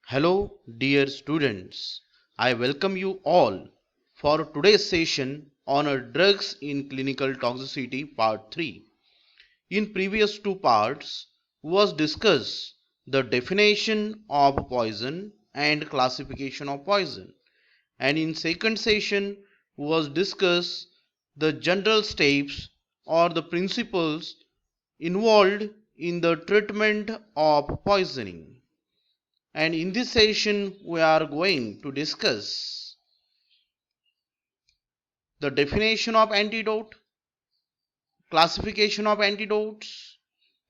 Hello, dear students. I welcome you all for today's session on drugs in clinical toxicity part 3. In previous two parts was discussed the definition of poison and classification of poison, and in second session was discussed the general steps or the principles involved in the treatment of poisoning. And in this session we are going to discuss the definition of antidote, classification of antidotes,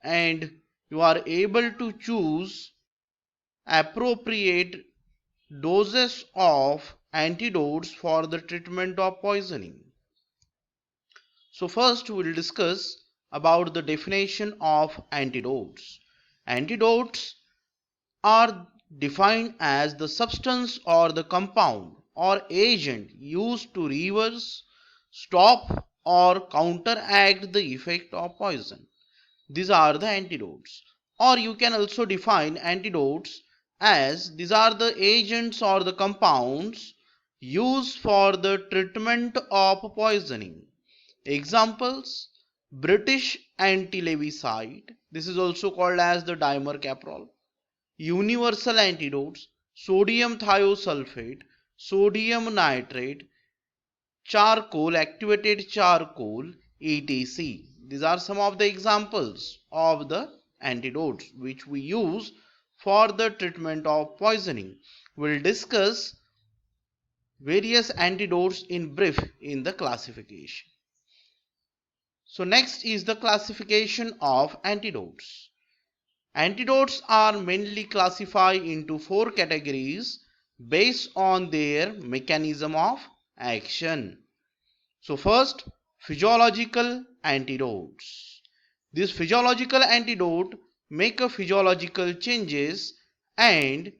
and you are able to choose appropriate doses of antidotes for the treatment of poisoning. So first we will discuss about the definition of antidotes. Antidotes are defined as the substance or the compound or agent used to reverse, stop, or counteract the effect of poison. These are the antidotes. Or you can also define antidotes as these are the agents or the compounds used for the treatment of poisoning. Examples: British anti-leviside, this is also called as the dimercaprol. Universal antidotes: sodium thiosulfate, sodium nitrate, charcoal, activated charcoal, etc. These are some of the examples of the antidotes which we use for the treatment of poisoning. We'll discuss various antidotes in brief in the classification. So next is the classification of antidotes. Antidotes are mainly classified into four categories based on their mechanism of action. So first, physiological antidotes. This physiological antidote make a physiological changes and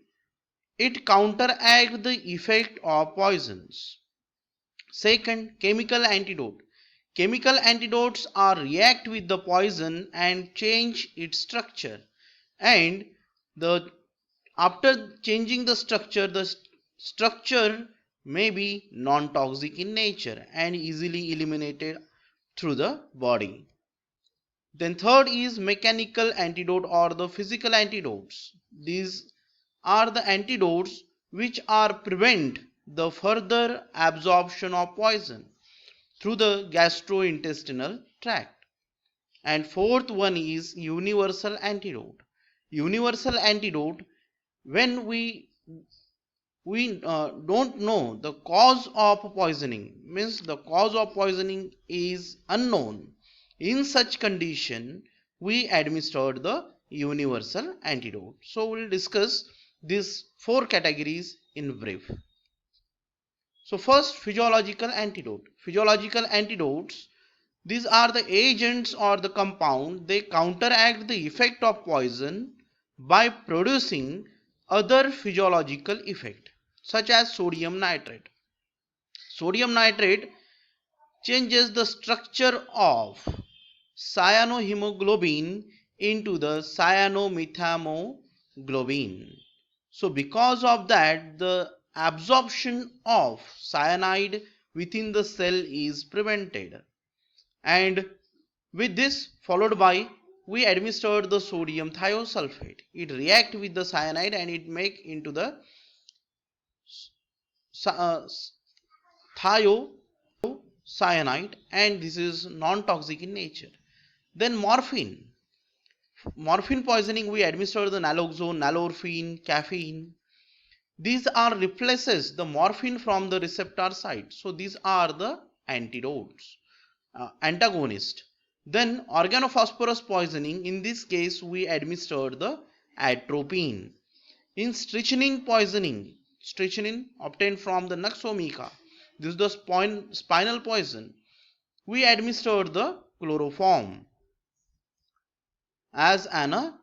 it counteract the effect of poisons. Second, chemical antidote. Chemical antidotes are react with the poison and change its structure, and the after changing the structure may be non-toxic in nature and easily eliminated through the body. Then third is mechanical antidote or the physical antidotes. These are the antidotes which are prevent the further absorption of poison through the gastrointestinal tract. And fourth one is universal antidote. Universal antidote, when we don't know the cause of poisoning, means the cause of poisoning is unknown. In such condition we administered the universal antidote. So we'll discuss these four categories in brief. So first, physiological antidote. Physiological antidotes, these are the agents or the compound, they counteract the effect of poison by producing other physiological effect such as sodium nitrate. Sodium nitrate changes the structure of cyanohemoglobin into the cyanomethamoglobin. So because of that, the absorption of cyanide within the cell is prevented, and with this followed by we administered the sodium thiosulfate. It react with the cyanide and it make into the thiocyanide, and this is non-toxic in nature. Then morphine. Morphine poisoning, we administer the naloxone, nalorphine, caffeine. These are replaces the morphine from the receptor site. So these are the antidotes, antagonist. Then organophosphorus poisoning, in this case we administered the atropine. In strychnine poisoning, strychnine obtained from the Nux vomica, this is the spinal poison, we administered the chloroform as an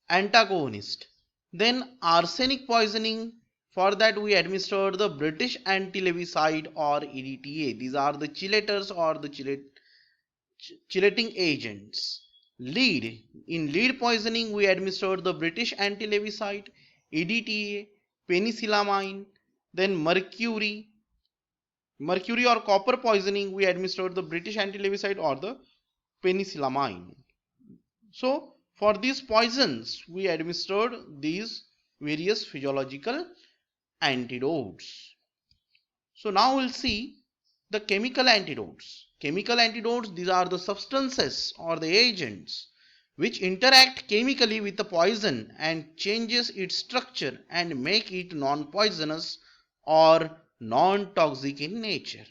antagonist. Then arsenic poisoning, for that we administered the British anti-leviside or EDTA. These are the chelators or the chelating agents. Lead, in lead poisoning we administered the British anti-leviside. EDTA, penicillamine, then mercury or copper poisoning, we administered the British anti-larvicide or the penicillamine. So for these poisons, we administered these various physiological antidotes. So now we'll see the chemical antidotes. Chemical antidotes, these are the substances or the agents which interact chemically with the poison and changes its structure and make it non-poisonous or non-toxic in nature.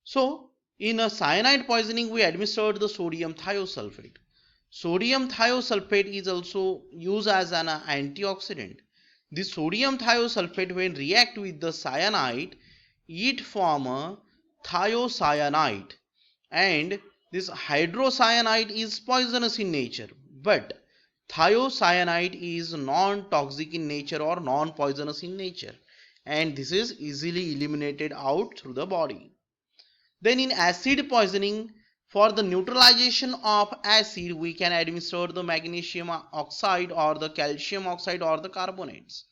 So in a cyanide poisoning, we administered the sodium thiosulfate. Sodium thiosulfate is also used as an antioxidant. The sodium thiosulfate, when react with the cyanide, it form a thiocyanide, and this hydrocyanide is poisonous in nature, but thiocyanide is non-toxic in nature or non-poisonous in nature, and this is easily eliminated out through the body. Then in acid poisoning, for the neutralization of acid, we can administer the magnesium oxide or the calcium oxide or the carbonates.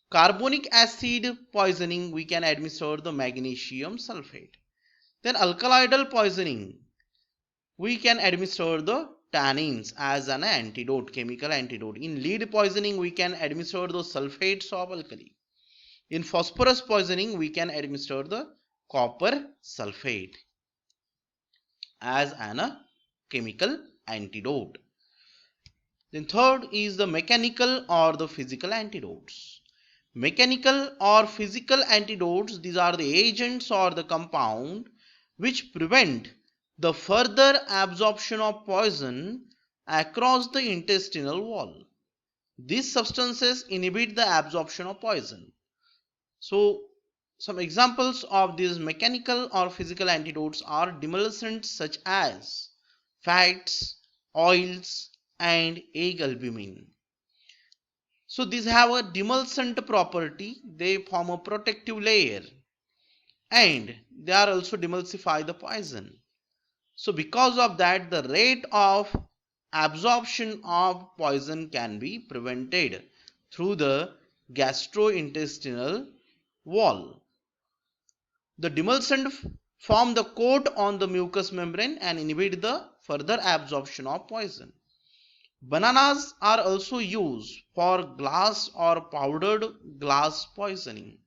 Carbonic acid poisoning, we can administer the magnesium sulfate. Then alkaloidal poisoning, we can administer the tannins as an antidote, chemical antidote. In lead poisoning, we can administer the sulfates of alkali. In phosphorus poisoning, we can administer the copper sulfate as an chemical antidote. Then third is the mechanical or the physical antidotes. Mechanical or physical antidotes, these are the agents or the compound which prevent the further absorption of poison across the intestinal wall. These substances inhibit the absorption of poison. So some examples of these mechanical or physical antidotes are demulcents such as fats, oils, and egg albumin. So these have a demulcent property, they form a protective layer, and they are also demulsify the poison. So because of that, the rate of absorption of poison can be prevented through the gastrointestinal wall. The demulcent form the coat on the mucous membrane and inhibit the further absorption of poison. Bananas are also used for glass or powdered glass poisoning.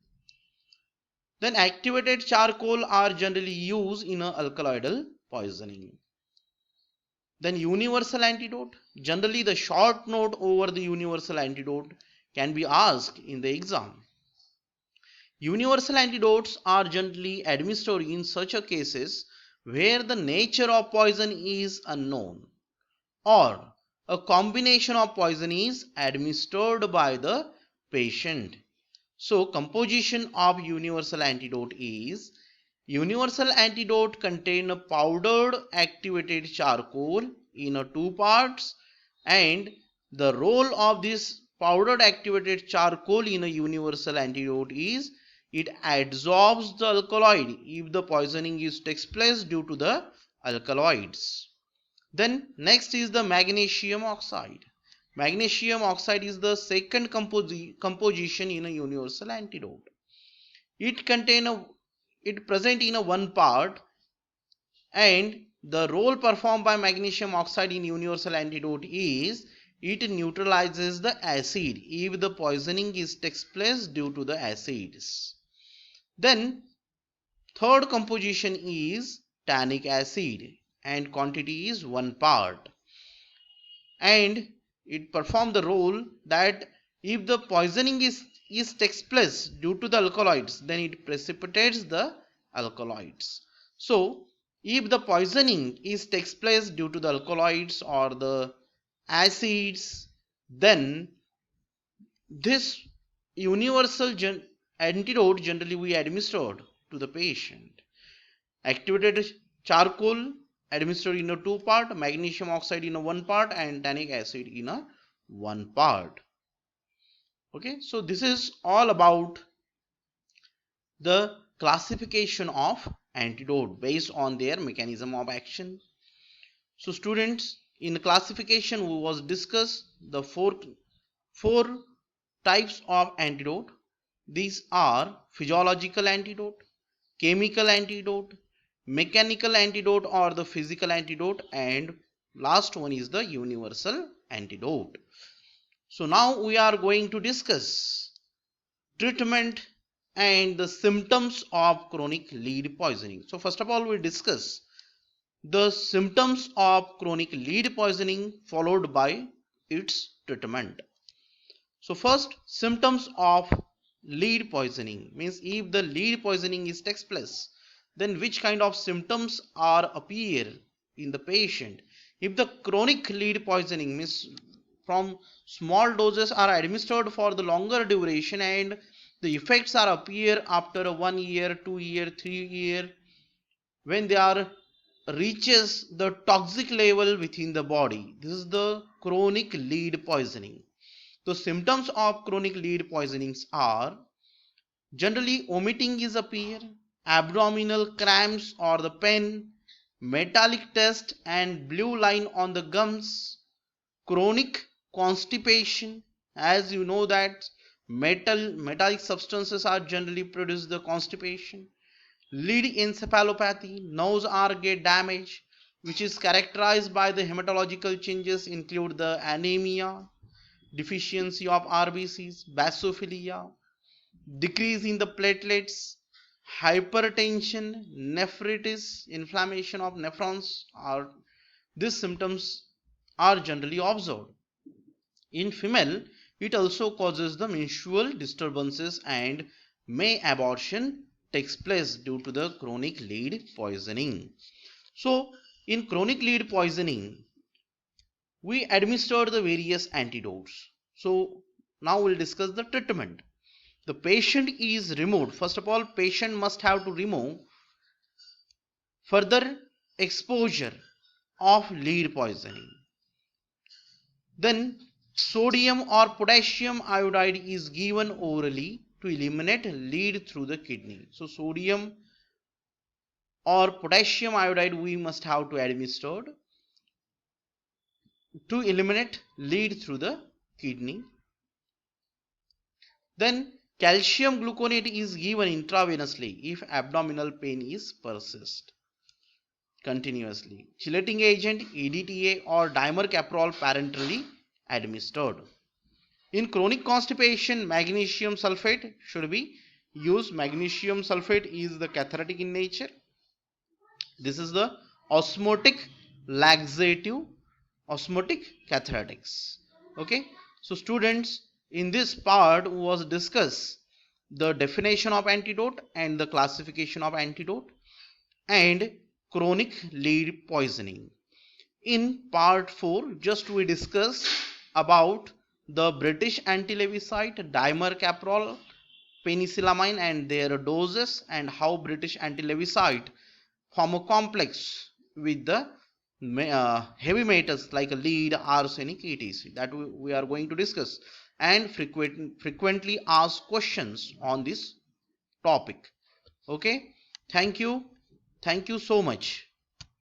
Then activated charcoal are generally used in alkaloidal poisoning. Then universal antidote. Generally the short note over the universal antidote can be asked in the exam. Universal antidotes are generally administered in such a cases where the nature of poison is unknown or a combination of poison is administered by the patient. So composition of universal antidote is: universal antidote contain a powdered activated charcoal in 2 parts, and the role of this powdered activated charcoal in a universal antidote is it absorbs the alkaloid if the poisoning takes place due to the alkaloids. Then next is the magnesium oxide. Magnesium oxide is the second composition in a universal antidote. It present in 1 part, and the role performed by magnesium oxide in universal antidote is it neutralizes the acid if the poisoning takes place due to the acids. Then third composition is tannic acid, and quantity is 1 part, and it performs the role that if the poisoning takes place due to the alkaloids, then it precipitates the alkaloids. So if the poisoning takes place due to the alkaloids or the acids, then this universal antidote generally we administered to the patient. Activated charcoal administered in 2 part, magnesium oxide in 1 part, and tannic acid in 1 part. Okay, so this is all about the classification of antidote based on their mechanism of action. So students, in classification we was discussed the 4 four types of antidote. These are physiological antidote, chemical antidote, mechanical antidote or the physical antidote, and last one is the universal antidote. So now we are going to discuss treatment and the symptoms of chronic lead poisoning. So first of all, we discuss the symptoms of chronic lead poisoning followed by its treatment. So first, symptoms of lead poisoning means if the lead poisoning is takes place, then which kind of symptoms are appear in the patient. If the chronic lead poisoning means from small doses are administered for the longer duration and the effects are appear after 1 year, 2 year, 3 year, when they are reaches the toxic level within the body. This is the chronic lead poisoning. The symptoms of chronic lead poisonings are generally vomiting is appear, abdominal cramps or the pain, metallic taste and blue line on the gums, chronic constipation. As you know that metallic substances are generally produce the constipation. Lead encephalopathy, nerves are get damaged, which is characterized by the hematological changes include the anemia, deficiency of RBCs, basophilia, decrease in the platelets, hypertension, nephritis, inflammation of nephrons are these symptoms are generally observed. In female, it also causes the menstrual disturbances and may abortion takes place due to the chronic lead poisoning. So, in chronic lead poisoning, we administered the various antidotes. So, now we'll discuss the treatment. The patient is removed. First of all, patient must have to remove further exposure of lead poisoning. Then sodium or potassium iodide is given orally to eliminate lead through the kidney. So sodium or potassium iodide we must have to administered to eliminate lead through the kidney. Then calcium gluconate is given intravenously if abdominal pain is persist continuously. Chelating agent EDTA or dimercaprol parenterally administered. In chronic constipation, magnesium sulfate should be used. Magnesium sulfate is the cathartic in nature. This is the osmotic laxative, osmotic cathartics. Okay, so students, in this part was discuss the definition of antidote and the classification of antidote and chronic lead poisoning. In part 4, just we discuss about the British anti-levisite, dimercaprol, penicillamine and their doses, and how British anti-levisite form a complex with the heavy metals like lead, arsenic, etc. That we are going to discuss and frequently asked questions on this topic. Okay, thank you so much.